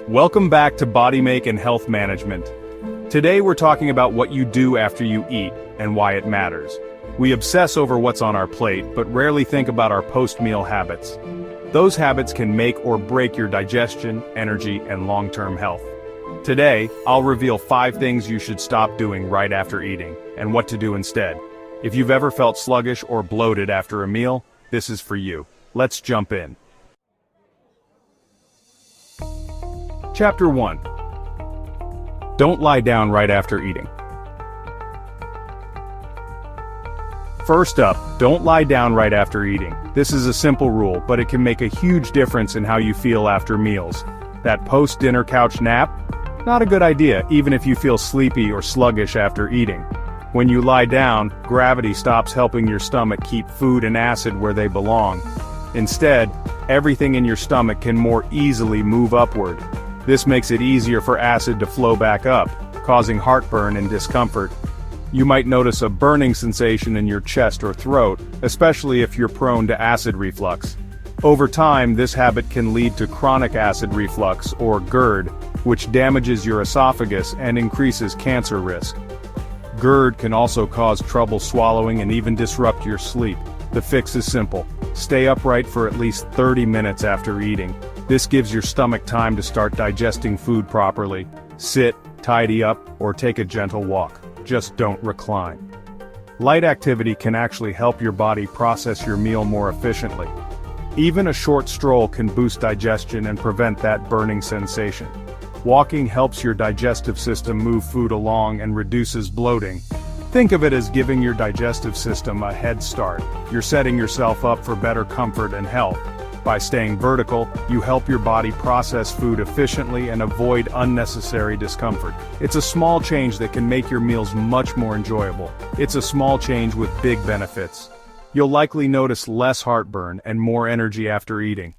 Welcome back to Body Make and Health Management. Today we're talking about what you do after you eat and why it matters. We obsess over what's on our plate, but rarely think about our post-meal habits. Those habits can make or break your digestion, energy, and long-term health. Today, I'll reveal 5 things you should stop doing right after eating, and what to do instead. If you've ever felt sluggish or bloated after a meal, this is for you. Let's jump in. Chapter 1. Don't lie down right after eating. First up, don't lie down right after eating. This is a simple rule, but it can make a huge difference in how you feel after meals. That post-dinner couch nap? Not a good idea, even if you feel sleepy or sluggish after eating. When you lie down, gravity stops helping your stomach keep food and acid where they belong. Instead, everything in your stomach can more easily move upward. This makes it easier for acid to flow back up, causing heartburn and discomfort. You might notice a burning sensation in your chest or throat, especially if you're prone to acid reflux. Over time, this habit can lead to chronic acid reflux, or GERD, which damages your esophagus and increases cancer risk. GERD can also cause trouble swallowing and even disrupt your sleep. The fix is simple. Stay upright for at least 30 minutes after eating. This gives your stomach time to start digesting food properly. Sit, tidy up, or take a gentle walk. Just don't recline. Light activity can actually help your body process your meal more efficiently. Even a short stroll can boost digestion and prevent that burning sensation. Walking helps your digestive system move food along and reduces bloating. Think of it as giving your digestive system a head start. You're setting yourself up for better comfort and health. By staying vertical, you help your body process food efficiently and avoid unnecessary discomfort. It's a small change that can make your meals much more enjoyable. It's a small change with big benefits. You'll likely notice less heartburn and more energy after eating.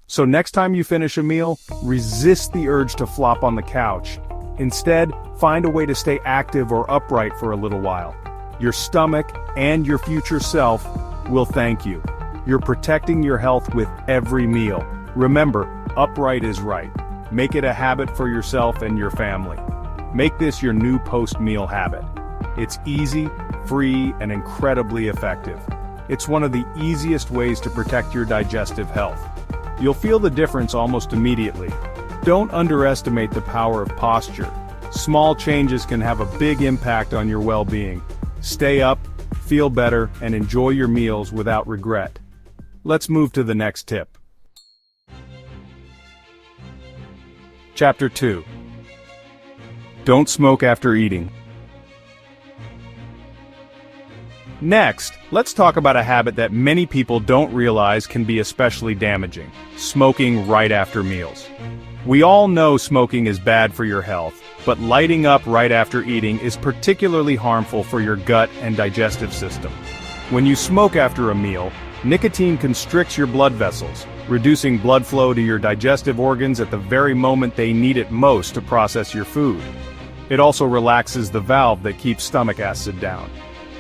So next time you finish a meal, resist the urge to flop on the couch. Instead, find a way to stay active or upright for a little while. Your stomach and your future self will thank you. You're protecting your health with every meal. Remember, upright is right. Make it a habit for yourself and your family. Make this your new post-meal habit. It's easy, free, and incredibly effective. It's one of the easiest ways to protect your digestive health. You'll feel the difference almost immediately. Don't underestimate the power of posture. Small changes can have a big impact on your well-being. Stay up, feel better, and enjoy your meals without regret. Let's move to the next tip. Chapter 2. Don't smoke after eating. Next, let's talk about a habit that many people don't realize can be especially damaging: smoking right after meals. We all know smoking is bad for your health, but lighting up right after eating is particularly harmful for your gut and digestive system. When you smoke after a meal, nicotine constricts your blood vessels, reducing blood flow to your digestive organs at the very moment they need it most to process your food. It also relaxes the valve that keeps stomach acid down,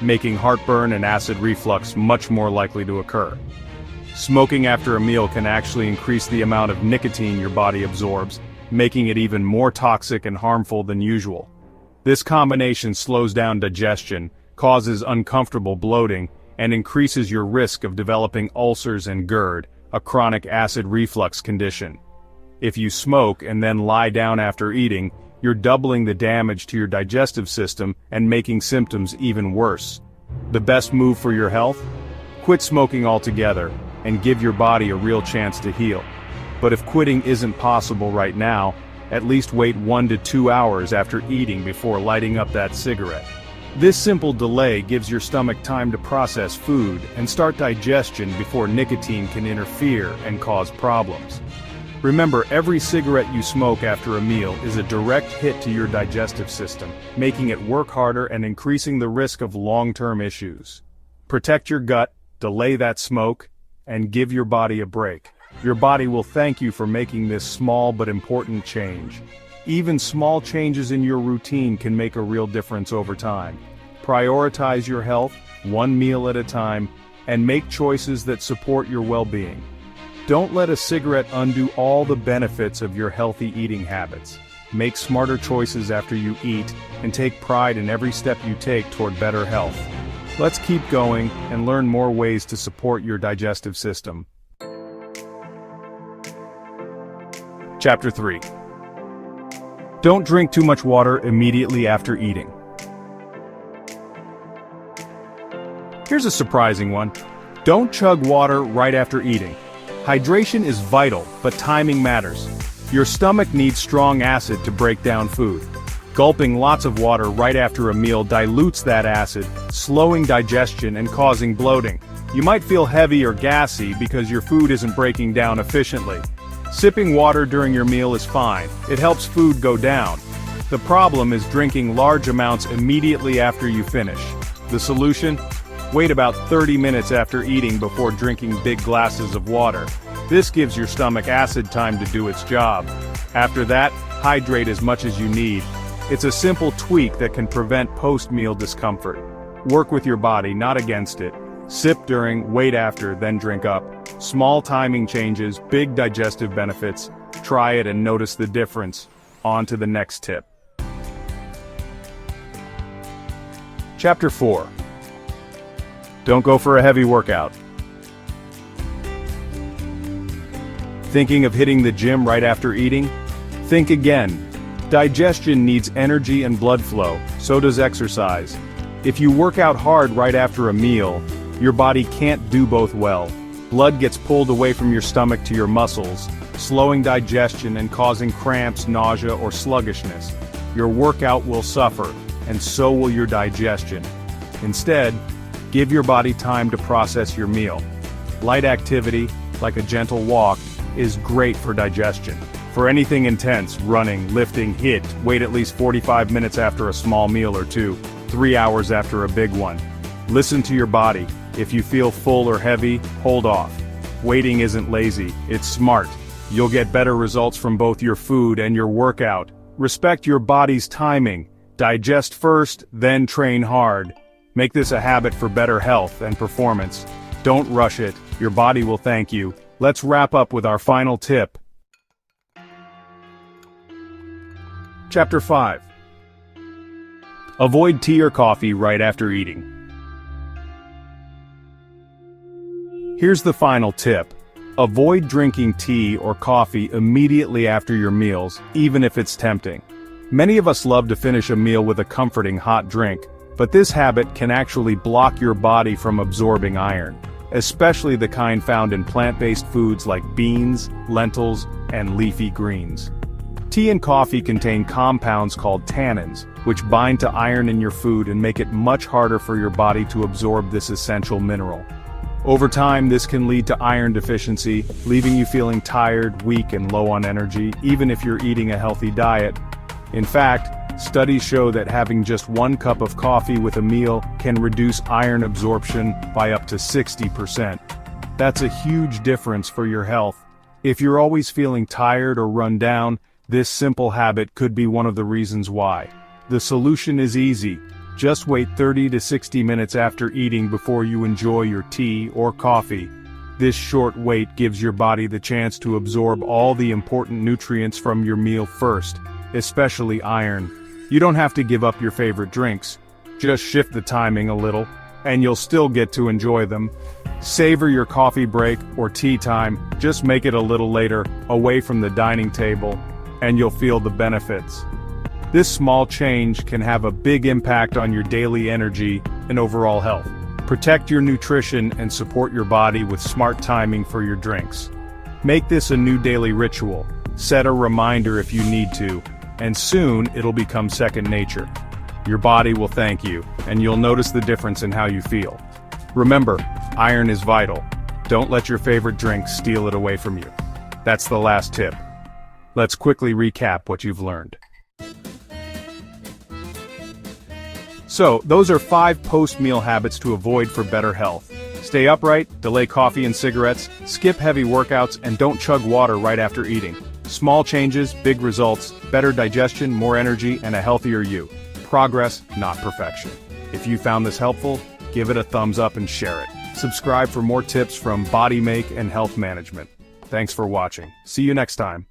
making heartburn and acid reflux much more likely to occur. Smoking after a meal can actually increase the amount of nicotine your body absorbs, making it even more toxic and harmful than usual. This combination slows down digestion, causes uncomfortable bloating, and increases your risk of developing ulcers and GERD, a chronic acid reflux condition. If you smoke and then lie down after eating, you're doubling the damage to your digestive system and making symptoms even worse. The best move for your health? Quit smoking altogether and give your body a real chance to heal. But if quitting isn't possible right now, at least wait 1 to 2 hours after eating before lighting up that cigarette. This simple delay gives your stomach time to process food and start digestion before nicotine can interfere and cause problems. Remember, every cigarette you smoke after a meal is a direct hit to your digestive system, making it work harder and increasing the risk of long-term issues. Protect your gut, delay that smoke, and give your body a break. Your body will thank you for making this small but important change. Even small changes in your routine can make a real difference over time. Prioritize your health, one meal at a time, and make choices that support your well-being. Don't let a cigarette undo all the benefits of your healthy eating habits. Make smarter choices after you eat, and take pride in every step you take toward better health. Let's keep going and learn more ways to support your digestive system. Chapter 3. Don't drink too much water immediately after eating. Here's a surprising one. Don't chug water right after eating. Hydration is vital, but timing matters. Your stomach needs strong acid to break down food. Gulping lots of water right after a meal dilutes that acid, slowing digestion and causing bloating. You might feel heavy or gassy because your food isn't breaking down efficiently. Sipping water during your meal is fine. It helps food go down. The problem is drinking large amounts immediately after you finish. The solution? Wait about 30 minutes after eating before drinking big glasses of water. This gives your stomach acid time to do its job. After that, hydrate as much as you need. It's a simple tweak that can prevent post-meal discomfort. Work with your body, not against it. Sip during, wait after, then drink up. Small timing changes, big digestive benefits. Try it and notice the difference. On to the next tip. Chapter 4. Don't go for a heavy workout. Thinking of hitting the gym right after eating? Think again. Digestion needs energy and blood flow, so does exercise. If you work out hard right after a meal, your body can't do both well. Blood gets pulled away from your stomach to your muscles, slowing digestion and causing cramps, nausea, or sluggishness. Your workout will suffer, and so will your digestion. Instead, give your body time to process your meal. Light activity, like a gentle walk, is great for digestion. For anything intense, running, lifting, wait at least 45 minutes after a small meal or 2-3 hours after a big one. Listen to your body. If you feel full or heavy, hold off. Waiting isn't lazy, it's smart. You'll get better results from both your food and your workout. Respect your body's timing. Digest first, then train hard. Make this a habit for better health and performance. Don't rush it, your body will thank you. Let's wrap up with our final tip. Chapter 5. Avoid tea or coffee right after eating. Here's the final tip. Avoid drinking tea or coffee immediately after your meals, even if it's tempting. Many of us love to finish a meal with a comforting hot drink, but this habit can actually block your body from absorbing iron, especially the kind found in plant-based foods like beans, lentils, and leafy greens. Tea and coffee contain compounds called tannins, which bind to iron in your food and make it much harder for your body to absorb this essential mineral. Over time, this can lead to iron deficiency, leaving you feeling tired, weak, and low on energy, even if you're eating a healthy diet. In fact, studies show that having just 1 cup of coffee with a meal can reduce iron absorption by up to 60%. That's a huge difference for your health. If you're always feeling tired or run down, this simple habit could be one of the reasons why. The solution is easy. Just wait 30 to 60 minutes after eating before you enjoy your tea or coffee. This short wait gives your body the chance to absorb all the important nutrients from your meal first, especially iron. You don't have to give up your favorite drinks. Just shift the timing a little, and you'll still get to enjoy them. Savor your coffee break or tea time, just make it a little later, away from the dining table, and you'll feel the benefits. This small change can have a big impact on your daily energy and overall health. Protect your nutrition and support your body with smart timing for your drinks. Make this a new daily ritual. Set a reminder if you need to, and soon it'll become second nature. Your body will thank you, and you'll notice the difference in how you feel. Remember, iron is vital. Don't let your favorite drink steal it away from you. That's the last tip. Let's quickly recap what you've learned. So, those are 5 post-meal habits to avoid for better health. Stay upright, delay coffee and cigarettes, skip heavy workouts, and don't chug water right after eating. Small changes, big results, better digestion, more energy, and a healthier you. Progress, not perfection. If you found this helpful, give it a thumbs up and share it. Subscribe for more tips from Body Make and Health Management. Thanks for watching. See you next time.